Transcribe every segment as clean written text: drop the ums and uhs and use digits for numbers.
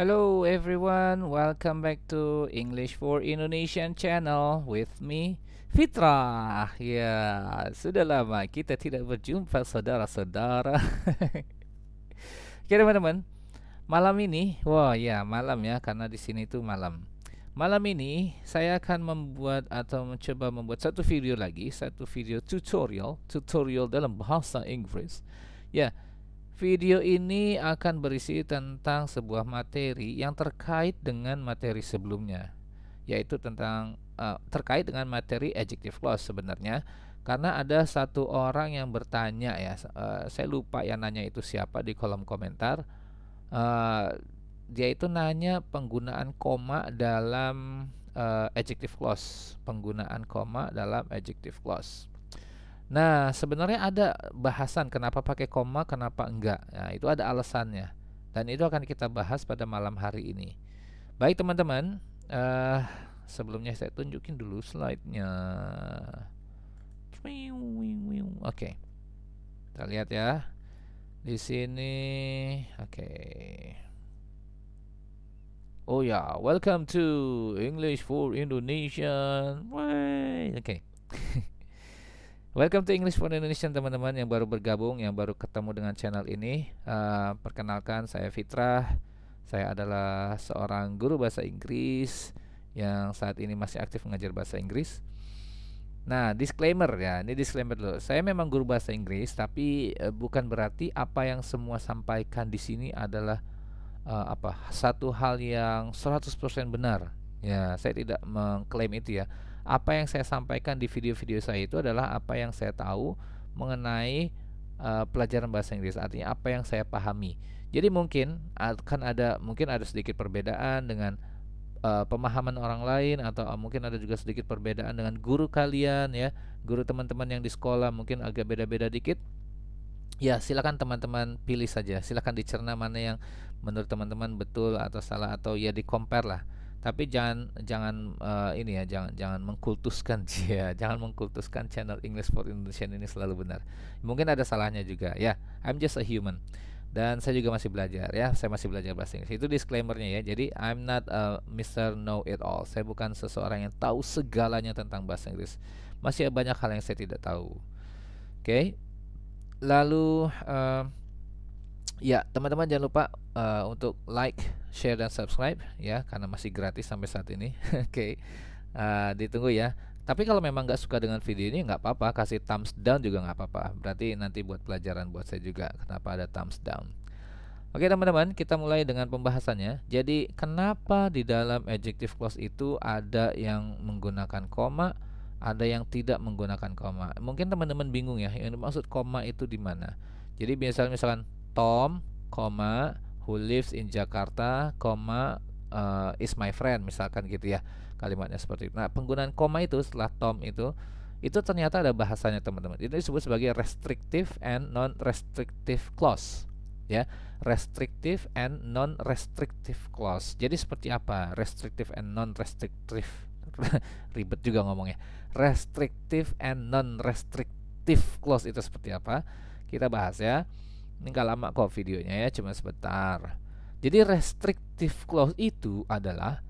Hello everyone, welcome back to English for Indonesian channel with me, Fitra. Ya, sudah lama kita tidak berjumpa saudara-saudara. Oke teman-teman, malam ini, wah ya malam ya, karena di sini tuh malam. Malam ini saya akan membuat atau mencoba membuat satu video lagi, satu video tutorial dalam bahasa Inggris. Ya, video ini akan berisi tentang sebuah materi yang terkait dengan materi sebelumnya, yaitu tentang terkait dengan materi adjective clause sebenarnya, karena ada satu orang yang bertanya ya, saya lupa yang nanya itu siapa di kolom komentar. Dia itu nanya penggunaan koma dalam adjective clause, penggunaan koma dalam adjective clause. Nah, sebenarnya ada bahasan kenapa pakai koma, kenapa enggak. Nah, itu ada alasannya. Dan itu akan kita bahas pada malam hari ini. Baik teman-teman, sebelumnya saya tunjukin dulu slide-nya. Oke. Kita lihat ya. Di sini, oke. Oh ya, welcome to English for Indonesian. Oke. Welcome to English for Indonesian teman-teman yang baru bergabung, yang baru ketemu dengan channel ini. Perkenalkan, saya Fitra. Saya adalah seorang guru bahasa Inggris yang saat ini masih aktif mengajar bahasa Inggris. Nah, disclaimer ya, ini disclaimer dulu. Saya memang guru bahasa Inggris, tapi bukan berarti apa yang semua sampaikan di sini adalah satu hal yang 100% benar. Ya, saya tidak mengklaim itu ya. Apa yang saya sampaikan di video-video saya itu adalah apa yang saya tahu mengenai pelajaran bahasa Inggris, artinya apa yang saya pahami. Jadi mungkin ada sedikit perbedaan dengan pemahaman orang lain, atau mungkin ada juga sedikit perbedaan dengan guru kalian ya, guru teman-teman yang di sekolah mungkin agak beda-beda dikit. Ya, silakan teman-teman pilih saja, silakan dicerna mana yang menurut teman-teman betul atau salah, atau ya di compare lah. Tapi jangan ini ya, jangan mengkultuskan ya, jangan mengkultuskan channel English for Indonesian ini selalu benar. Mungkin ada salahnya juga ya. I'm just a human. Dan saya juga masih belajar ya, saya masih belajar bahasa Inggris. Itu disclaimernya ya. Jadi I'm not a Mr. Know It All. Saya bukan seseorang yang tahu segalanya tentang bahasa Inggris. Masih banyak hal yang saya tidak tahu. Oke. Lalu ya, teman-teman jangan lupa untuk like, share, dan subscribe ya, karena masih gratis sampai saat ini. Oke. Ditunggu ya. Tapi kalau memang nggak suka dengan video ini, nggak apa-apa, kasih thumbs down juga nggak apa-apa. Berarti nanti buat pelajaran buat saya juga kenapa ada thumbs down. Oke teman-teman, kita mulai dengan pembahasannya. Jadi kenapa di dalam adjective clause itu ada yang menggunakan koma, ada yang tidak menggunakan koma. Mungkin teman-teman bingung ya, yang dimaksud koma itu di mana. Jadi misalkan Tom, who lives in Jakarta, is my friend, misalkan gitu ya, kalimatnya seperti itu. Nah, penggunaan koma itu setelah Tom itu ternyata ada bahasanya teman-teman. Itu disebut sebagai restrictive and non-restrictive clause ya, restrictive and non-restrictive clause. Jadi seperti apa restrictive and non-restrictive? Ribet juga ngomongnya. Restrictive and non-restrictive clause itu seperti apa? Kita bahas ya. Ini gak lama kok videonya ya, cuma sebentar. Jadi restrictive clause itu adalah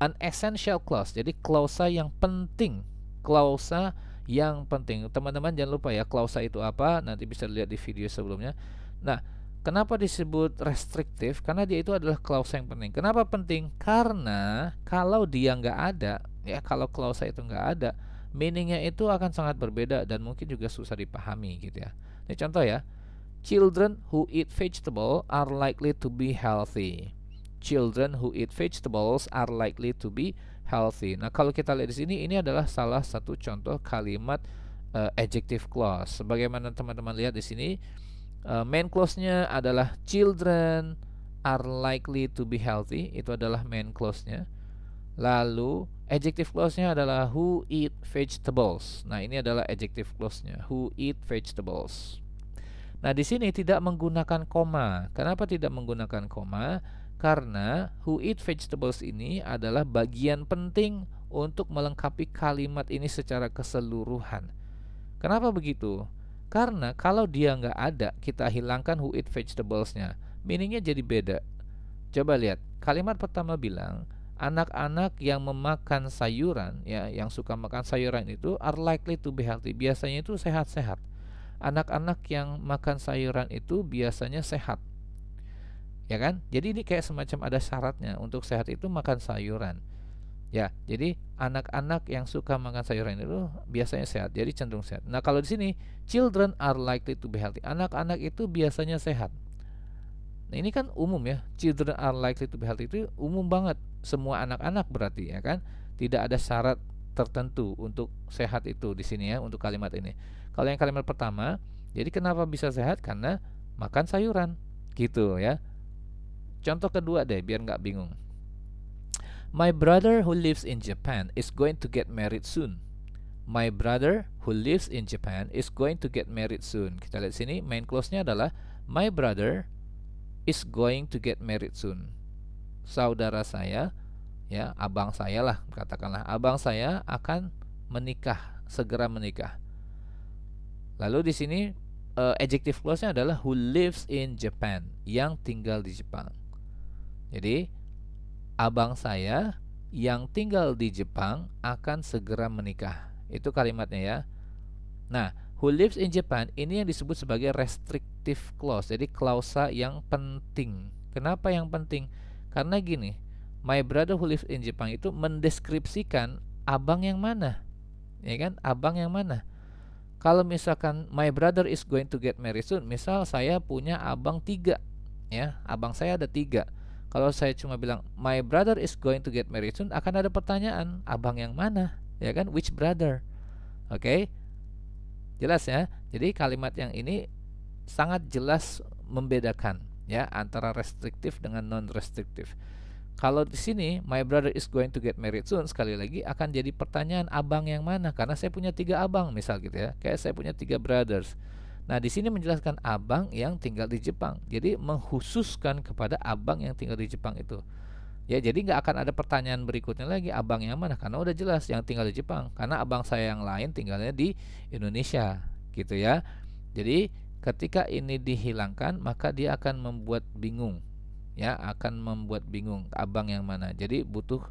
an essential clause. Jadi klausa yang penting. Klausa yang penting. Teman-teman jangan lupa ya, klausa itu apa? Nanti bisa lihat di video sebelumnya. Nah, kenapa disebut restrictive? Karena dia itu adalah klausa yang penting. Kenapa penting? Karena kalau dia nggak ada, ya kalau klausa itu nggak ada, meaningnya itu akan sangat berbeda dan mungkin juga susah dipahami gitu ya. Ini contoh ya. Children who eat vegetables are likely to be healthy. Children who eat vegetables are likely to be healthy. Nah, kalau kita lihat di sini, ini adalah salah satu contoh kalimat adjective clause. Sebagaimana teman-teman lihat di sini, main clause-nya adalah children are likely to be healthy. Itu adalah main clause-nya. Lalu adjective clause-nya adalah who eat vegetables. Nah, ini adalah adjective clause-nya, who eat vegetables. Nah, di sini tidak menggunakan koma. Kenapa tidak menggunakan koma? Karena who eat vegetables ini adalah bagian penting untuk melengkapi kalimat ini secara keseluruhan. Kenapa begitu? Karena kalau dia nggak ada, kita hilangkan who eat vegetables-nya, meaningnya jadi beda. Coba lihat, kalimat pertama bilang anak-anak yang memakan sayuran, ya, yang suka makan sayuran itu are likely to be healthy. Biasanya itu sehat-sehat. Anak-anak yang makan sayuran itu biasanya sehat, ya kan? Jadi ini kayak semacam ada syaratnya, untuk sehat itu makan sayuran. Ya, jadi anak-anak yang suka makan sayuran itu biasanya sehat, jadi cenderung sehat. Nah, kalau di sini children are likely to be healthy. Anak-anak itu biasanya sehat. Nah, ini kan umum ya. Children are likely to be healthy itu umum banget. Semua anak-anak berarti, ya kan? Tidak ada syarat tertentu untuk sehat itu di sini ya, untuk kalimat ini. Kalau yang kalimat pertama, jadi kenapa bisa sehat? Karena makan sayuran, gitu ya. Contoh kedua deh, biar nggak bingung. My brother who lives in Japan is going to get married soon. My brother who lives in Japan is going to get married soon. Kita lihat sini, main clause-nya adalah my brother is going to get married soon. Saudara saya, ya, abang saya lah, katakanlah abang saya akan menikah, segera menikah. Lalu di sini adjective clause-nya adalah who lives in Japan, yang tinggal di Jepang. Jadi abang saya yang tinggal di Jepang akan segera menikah. Itu kalimatnya ya. Nah, who lives in Japan ini yang disebut sebagai restrictive clause. Jadi klausa yang penting. Kenapa yang penting? Karena gini, my brother who lives in Japan itu mendeskripsikan abang yang mana, ya kan? Abang yang mana? Kalau misalkan my brother is going to get married soon, misal saya punya abang 3, ya, abang saya ada 3. Kalau saya cuma bilang my brother is going to get married soon, akan ada pertanyaan, abang yang mana, ya kan? Which brother? Oke, jelas ya. Jadi kalimat yang ini sangat jelas membedakan ya antara restriktif dengan non restriktif. Kalau di sini my brother is going to get married soon, sekali lagi akan jadi pertanyaan abang yang mana, karena saya punya 3 abang misal gitu ya. Kayak saya punya 3 brothers. Nah, di sini menjelaskan abang yang tinggal di Jepang. Jadi mengkhususkan kepada abang yang tinggal di Jepang itu. Ya, jadi nggak akan ada pertanyaan berikutnya lagi abang yang mana, karena udah jelas yang tinggal di Jepang. Karena abang saya yang lain tinggalnya di Indonesia, gitu ya. Jadi ketika ini dihilangkan, maka dia akan membuat bingung. Ya, akan membuat bingung abang yang mana. Jadi butuh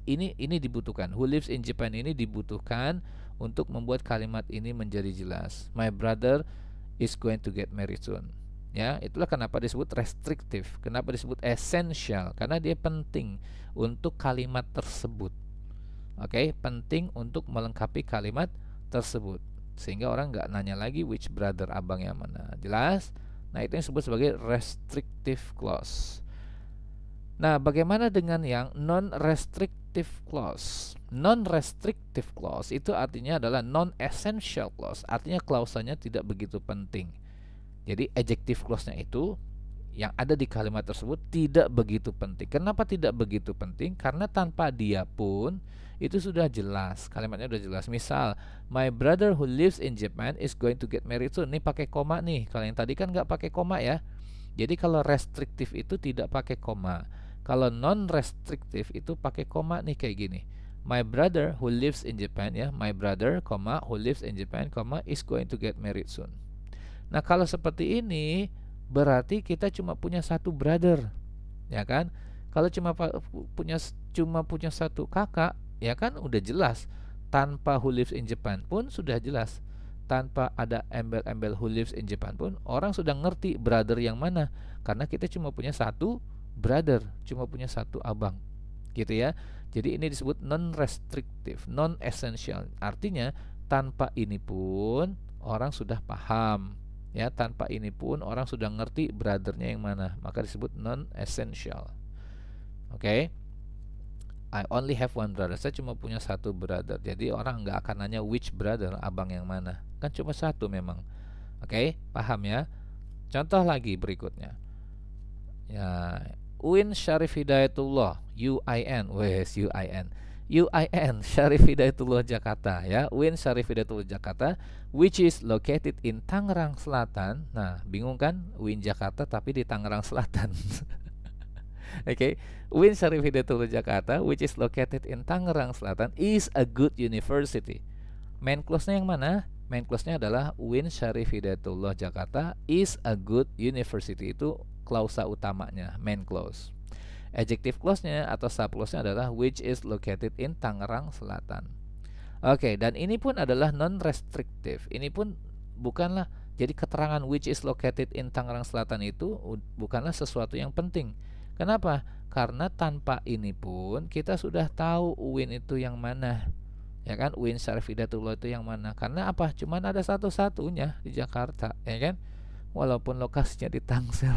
ini dibutuhkan. Who lives in Japan ini dibutuhkan untuk membuat kalimat ini menjadi jelas. My brother is going to get married soon. Ya, itulah kenapa disebut restriktif, kenapa disebut essential, karena dia penting untuk kalimat tersebut. Oke, penting untuk melengkapi kalimat tersebut, sehingga orang nggak nanya lagi which brother, abang yang mana. Jelas? Nah, itu yang disebut sebagai restrictive clause. Nah, bagaimana dengan yang non-restrictive clause? Non-restrictive clause itu artinya adalah non-essential clause, artinya klausanya tidak begitu penting. Jadi adjective clause-nya itu yang ada di kalimat tersebut tidak begitu penting. Kenapa tidak begitu penting? Karena tanpa dia pun itu sudah jelas, kalimatnya sudah jelas. Misal, my brother who lives in Japan is going to get married soon. Ini pakai koma nih. Kalau yang tadi kan nggak pakai koma ya. Jadi kalau restriktif itu tidak pakai koma. Kalau non-restriktif itu pakai koma nih, kayak gini. My brother who lives in Japan, ya, my brother, who lives in Japan, is going to get married soon. Nah, kalau seperti ini berarti kita cuma punya 1 brother, ya kan? Kalau cuma punya 1 kakak, ya kan udah jelas. Tanpa who lives in Japan pun sudah jelas. Tanpa ada embel-embel who lives in Japan pun orang sudah ngerti brother yang mana, karena kita cuma punya 1 brother, cuma punya 1 abang, gitu ya. Jadi ini disebut non-restrictive, non-essential. Artinya tanpa ini pun orang sudah paham, ya. Tanpa ini pun orang sudah ngerti brothernya yang mana, maka disebut non-essential. Oke. I only have 1 brother. Saya cuma punya 1 brother. Jadi orang nggak akan nanya which brother, abang yang mana. Kan cuma 1 memang. Oke, paham ya? Contoh lagi berikutnya. Ya, Uin Syarif Hidayatullah, UIN, wes UIN. UIN Syarif Hidayatullah Jakarta, ya. Uin Syarif Hidayatullah Jakarta, which is located in Tangerang Selatan. Nah, bingung kan? Uin Jakarta tapi di Tangerang Selatan. Oke, Uin Syarif Hidayatullah Jakarta, which is located in Tangerang Selatan, is a good university. Main clause-nya yang mana? Main clause-nya adalah Uin Syarif Hidayatullah Jakarta is a good university. Itu klausa utamanya, main clause. Adjective clause-nya atau subclause-nya adalah which is located in Tangerang Selatan. Oke, dan ini pun adalah non-restrictive. Ini pun bukanlah, jadi keterangan which is located in Tangerang Selatan itu bukanlah sesuatu yang penting. Kenapa? Karena tanpa ini pun kita sudah tahu UIN itu yang mana. Ya kan, UIN Syarif Hidayatullah itu yang mana? Karena apa? Cuman ada satu-satunya di Jakarta, ya kan? Walaupun lokasinya di Tangsel.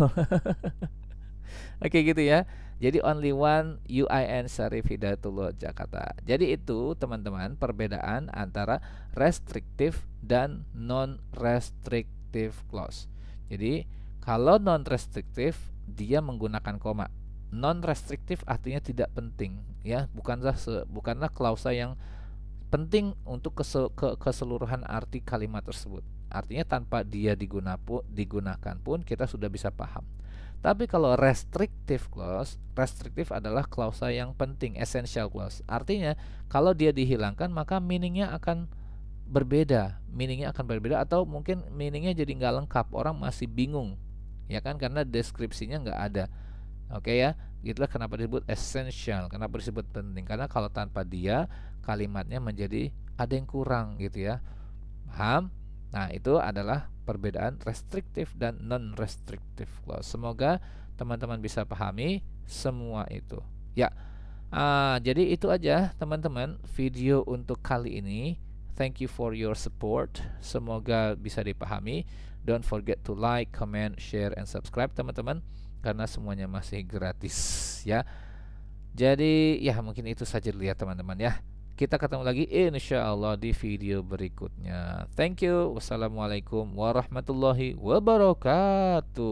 Oke gitu ya. Jadi only one UIN Syarif Hidayatullah Jakarta. Jadi itu teman-teman perbedaan antara restrictive dan non-restrictive clause. Jadi kalau non-restrictive dia menggunakan koma. Non-restrictive artinya tidak penting, ya, bukanlah klausa yang penting untuk keseluruhan arti kalimat tersebut. Artinya tanpa dia digunakan pun kita sudah bisa paham. Tapi kalau restrictive clause, restrictive adalah klausa yang penting, essential clause. Artinya kalau dia dihilangkan maka meaningnya akan berbeda, atau mungkin meaningnya jadi nggak lengkap, orang masih bingung, ya kan, karena deskripsinya nggak ada. Oke ya, itulah kenapa disebut essential, kenapa disebut penting, karena kalau tanpa dia kalimatnya menjadi ada yang kurang gitu ya. Paham? Nah, itu adalah perbedaan restrictive dan non-restrictive clause. Semoga teman-teman bisa pahami semua itu. Ya, jadi itu aja teman-teman video untuk kali ini. Thank you for your support. Semoga bisa dipahami. Don't forget to like, comment, share, and subscribe teman-teman, karena semuanya masih gratis ya. Jadi ya mungkin itu saja dulu ya teman-teman ya. Kita ketemu lagi insyaallah di video berikutnya. Thank you. Wassalamualaikum warahmatullahi wabarakatuh.